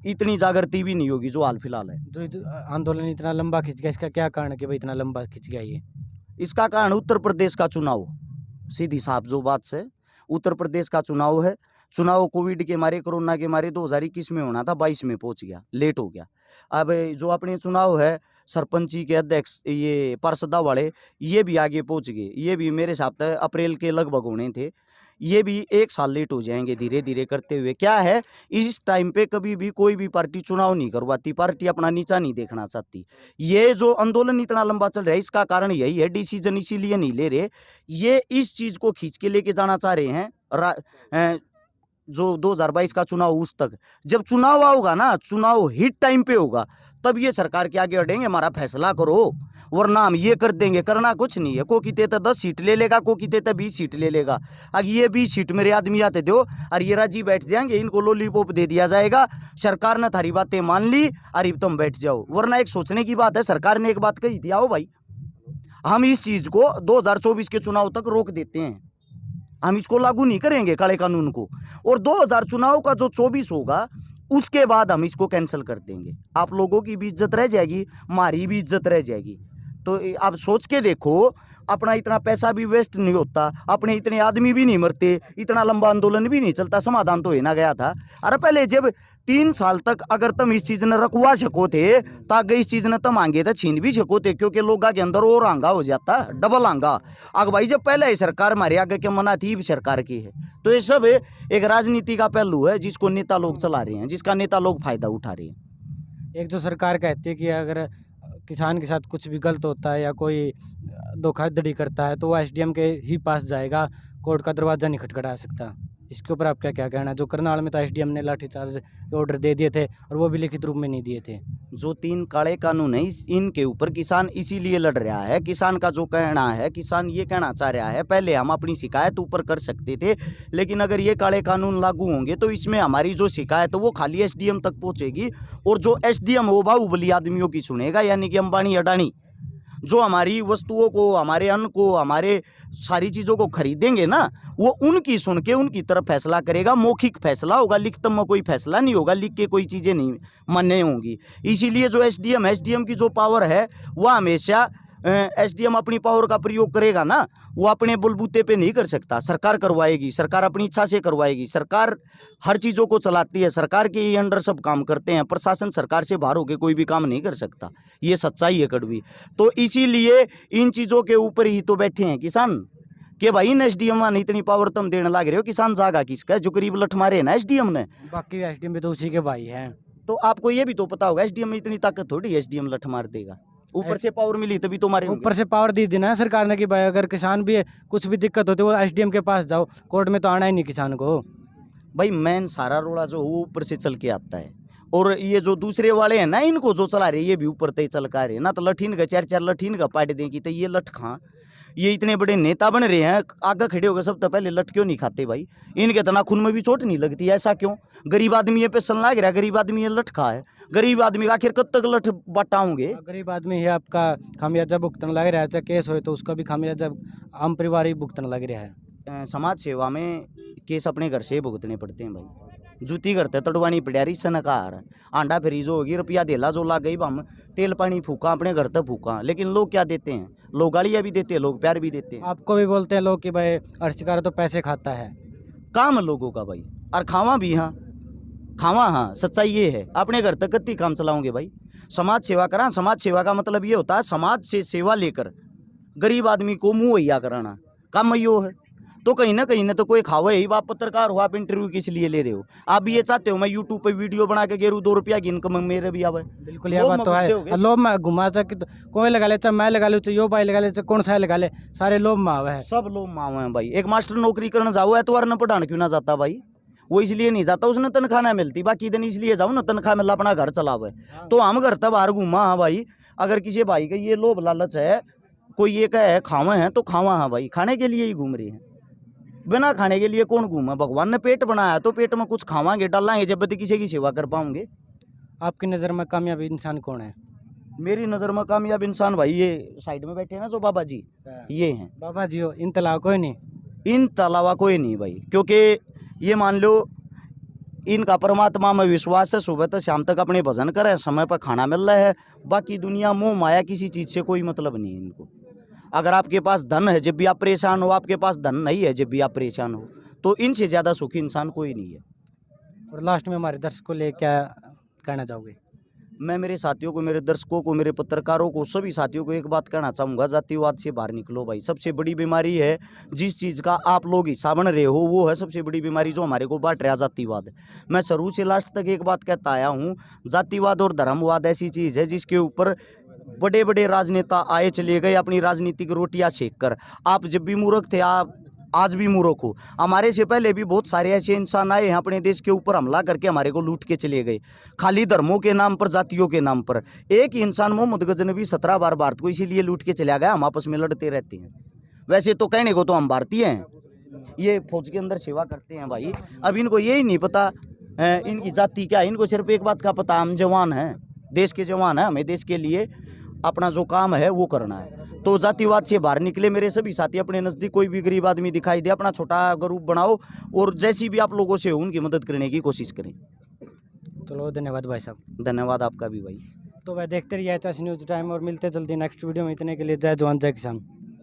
इतनी जागृति भी नहीं होगी जो हाल फिलहाल है। जो आंदोलन इतना लंबा खिंच गया, इसका क्या कारण है कि भाई इतना लंबा खिंच गया ये? इसका कारण उत्तर प्रदेश का चुनाव, सीधी साफ जो बात से उत्तर प्रदेश का चुनाव है। चुनाव कोविड के मारे, कोरोना के मारे 2021 में होना था, 22 में पहुंच गया, लेट हो गया। अब जो अपने चुनाव है सरपंची के अध्यक्ष, ये पार्षदा वाले, ये भी आगे पहुंच गए। ये भी मेरे हिसाब से अप्रैल के लगभग होने थे। ये भी 1 साल लेट हो जाएंगे धीरे धीरे करते हुए। क्या है, इस टाइम पे कभी भी कोई भी पार्टी चुनाव नहीं करवाती, पार्टी अपना नीचा नहीं देखना चाहती। ये जो आंदोलन इतना लंबा चल रहा है, इसका कारण यही है, डिसीजन इसीलिए नहीं ले रहे। ये इस चीज को खींच के लेके जाना चाह रहे हैं जो 2022 का चुनाव, उस तक जब चुनाव होगा ना, चुनाव हिट टाइम पे होगा, तब ये सरकार के आगे अड़ेंगे, हमारा फैसला करो, वरना हम ये कर देंगे। करना कुछ नहीं है, को किते 10 सीट ले लेगा, को किते 20 सीट ले लेगा। अगर ये 20 सीट मेरे आदमी आते दो और ये राजी बैठ जाएंगे, इनको लॉलीपॉप दे दिया जाएगा, सरकार ने थारी बातें मान ली, अरे तुम बैठ जाओ। वरना एक सोचने की बात है, सरकार ने एक बात कही थी, आओ भाई हम इस चीज को 2024 के चुनाव तक रोक देते हैं, हम इसको लागू नहीं करेंगे काले कानून को, और 2000 चुनाव का जो 24 होगा उसके बाद हम इसको कैंसिल कर देंगे। आप लोगों की भी इज्जत रह जाएगी, हमारी भी इज्जत रह जाएगी। तो आप सोच के देखो, अपना इतना पैसा भी वेस्ट नहीं होता, अपने इतने आदमी भी नहीं मरते, इतना लंबा आंदोलन भी नहीं चलता, समाधान तो होना गया था। अरे पहले जब 3 साल तक अगर तुम इस चीज ने रखवा सको थे, तो आगे इस चीज ने तुम आगे तो छीन भी सको थे, क्योंकि लोगों के अंदर और आंगा हो जाता, डबल आंगा। अगर भाई जब पहले सरकार हमारे आगे के मना थी, सरकार की है, तो ये सब एक राजनीति का पहलू है जिसको नेता लोग चला रहे हैं, जिसका नेता लोग फायदा उठा रहे हैं। एक जो सरकार कहती है कि अगर किसान के साथ कुछ भी गलत होता है या कोई धोखाधड़ी करता है तो वो एसडीएम के ही पास जाएगा, कोर्ट का दरवाज़ा नहीं खटखटा सकता। इसके ऊपर आपका क्या कहना है? जो करनाल में तो एसडीएम ने लाठीचार्ज के ऑर्डर दे दिए थे और वो भी लिखित रूप में नहीं दिए थे। जो 3 काले कानून है, इनके ऊपर किसान इसीलिए लड़ रहा है। किसान का जो कहना है, किसान ये कहना चाह रहा है, पहले हम अपनी शिकायत ऊपर कर सकते थे, लेकिन अगर ये काले कानून लागू होंगे तो इसमें हमारी जो शिकायत है वो खाली एसडीएम तक पहुंचेगी, और जो एसडीएम वो बाहुबली आदमियों की सुनेगा, यानी कि अंबानी अडानी, जो हमारी वस्तुओं को, हमारे अन्न को, हमारे सारी चीज़ों को खरीदेंगे ना, वो उनकी सुन के उनकी तरफ फैसला करेगा। मौखिक फैसला होगा, लिखित में कोई फैसला नहीं होगा, लिख के कोई चीज़ें नहीं मान्य होंगी। इसीलिए जो एसडीएम की जो पावर है, वह हमेशा एसडीएम अपनी पावर का प्रयोग करेगा ना, वो अपने बलबूते पे नहीं कर सकता, सरकार करवाएगी, सरकार अपनी इच्छा से करवाएगी। सरकार हर चीज़ों को चलाती है, सरकार के ही अंडर सब काम करते हैं, प्रशासन सरकार से बाहर होकर कोई भी काम नहीं कर सकता, ये सच्चाई है कड़वी। तो इसीलिए इन चीज़ों के ऊपर ही तो बैठे हैं किसान, कि भाई इन एसडीएम ने इतनी पावर तुम देने लग रहे हो, किसान जागा किसका? जो गरीब लठ मारे है ना एसडीएम ने। बाकी एसडीएम भी तो उसी के भाई हैं। तो आपको ये भी तो पता होगा, एसडीएम में इतनी ताकत थोड़ी एसडीएम लठ मार देगा, ऊपर से पावर मिली तभी तो मारे। ऊपर से पावर दी थी ना सरकार ने कि भाई अगर किसान भी कुछ भी दिक्कत होती है वो एसडीएम के पास जाओ, कोर्ट में तो आना ही नहीं किसान को। भाई मेन सारा रोड़ा जो वो ऊपर से चल के आता है, और ये जो दूसरे वाले हैं ना, इनको जो चला रहे ये भी ऊपर तय चल का रहे ना, तो लठीन का 4-4 लठीन का पाट देंगी, तो ये लठ खा, ये इतने बड़े नेता बन रहे हैं, आगे खड़े होकर सब तो पहले लठ क्यों नहीं खाते भाई? इनके तना खून में भी चोट नहीं लगती, ऐसा क्यों? गरीब आदमी ये पे सन लाग रहा है, गरीब आदमी ये लठ खा है, गरीब आदमी आखिर कब तक लठ बटाओगे? गरीब आदमी ही आपका खामियाजा भुगतने लग रहा है, चाहे केस हो तो उसका भी खामियाजा आम परिवार ही भुगतने लग रहा है। समाज सेवा में केस अपने घर से भुगतने पड़ते हैं भाई, जूती करते तड़वानी पड़ियारी सनकार आंडा फ्रीज होगी, रुपया देला जो ला गई, हम तेल पानी फूका अपने घर तक फूका, लेकिन लोग क्या देते हैं? लोग गालियाँ भी देते हैं, लोग प्यार भी देते हैं। आपको भी बोलते हैं लोग कि भाई अर्चकार तो पैसे खाता है, काम लोगों का भाई, और खावा भी, हाँ खावा, हाँ सच्चाई ये है। अपने घर तक कितनी काम चलाओगे भाई? समाज सेवा करा, समाज सेवा का मतलब ये होता है समाज से सेवा लेकर गरीब आदमी को मुँह वैया कराना, काम यो है। तो कहीं ना तो कोई खावे ही। आप पत्रकार हो, आप इंटरव्यू किस लिए ले रहे हो? आप भी ये चाहते हो मैं यूट्यूब पे वीडियो बना के गेरू 2 रुपया की इनकम मेरे भी आवे? बिल्कुल ये बात तो है। लोभ में घुमा चाहे कोई लगा ले, चाहे मैं लगा ले, चाहे यो भाई लगा ले, चाहे कौन सा लगा ले, सारे लोभ में आवे है। सब लोग मावे हैं भाई। एक मास्टर नौकरी करने जाओ है तो न पढ़ाने क्यों ना जाता भाई? वो इसलिए नहीं जाता, उसने तनख्वाह ना मिलती, बाकी दिन इसलिए जाओ ना तनख्वाह मिला अपना घर चलावे। तो हम घर तब बाहर घूमा, हाँ भाई। अगर किसी भाई का ये लोभ लालच है, कोई ये कहे खावा है तो खावा, हाँ भाई खाने के लिए ही घूम रहे हैं, बिना खाने के लिए कौन घूमा? भगवान ने पेट बनाया तो पेट में कुछ खावांगे डालेंगे जब भी किसी की सेवा कर पाओगे। आपकी नज़र में कामयाब इंसान कौन है? मेरी नज़र में कामयाब इंसान भाई ये साइड में बैठे हैं ना जो बाबा जी, ये हैं बाबा जी हो, इन तलाव कोई नहीं? इन तलावा कोई नहीं भाई, क्योंकि ये मान लो इनका परमात्मा में विश्वास है, सुबह तक शाम तक अपने भजन करें, समय पर खाना मिल रहा है, बाकी दुनिया मोह माया किसी चीज़ से कोई मतलब नहीं है इनको। अगर आपके पास धन है जब भी आप परेशान हो, आपके पास धन नहीं है जब भी आप परेशान हो, तो इनसे ज़्यादा सुखी इंसान कोई नहीं है। और लास्ट में हमारे दर्शकों को लिए क्या कहना चाहोगे? मैं मेरे साथियों को, मेरे दर्शकों को, मेरे पत्रकारों को, सभी साथियों को एक बात कहना चाहूँगा, जातिवाद से बाहर निकलो भाई। सबसे बड़ी बीमारी है जिस चीज़ का आप लोग हिस्सा बन रहे हो, वो है सबसे बड़ी बीमारी जो हमारे को बांट रहा है, जातिवाद। मैं शुरू से लास्ट तक एक बात कहता आया हूँ, जातिवाद और धर्मवाद ऐसी चीज़ है जिसके ऊपर बड़े बड़े राजनेता आए चले गए अपनी राजनीतिक रोटियां सेक कर। आप जब भी मूर्ख थे, आप आज भी मूर्ख हो। हमारे से पहले भी बहुत सारे ऐसे इंसान आए हैं अपने देश के ऊपर हमला करके हमारे को लूट के चले गए, खाली धर्मों के नाम पर, जातियों के नाम पर। एक ही इंसान मोहम्मद गजनवी 17 बार भारत को इसीलिए लूट के चला गया, हम आपस में लड़ते रहते हैं। वैसे तो कहने को तो हम भारतीय हैं, ये फौज के अंदर सेवा करते हैं भाई। अब इनको यही नहीं पता है इनकी जाति क्या है, इनको सिर्फ एक बात का पता, हम जवान हैं, देश के जवान हैं, हमें देश के लिए अपना जो काम है वो करना है। तो जातिवाद से बाहर निकले मेरे सभी साथी। अपने नज़दीक कोई भी गरीब आदमी दिखाई दे, अपना छोटा ग्रुप बनाओ और जैसी भी आप लोगों से हो उनकी मदद करने की कोशिश करें। चलो धन्यवाद भाई साहब। धन्यवाद आपका भी भाई। तो वह देखते रहिए एचएस न्यूज़ टाइम और मिलते जल्दी नेक्स्ट वीडियो में। इतने के लिए जय जवान जय किसान।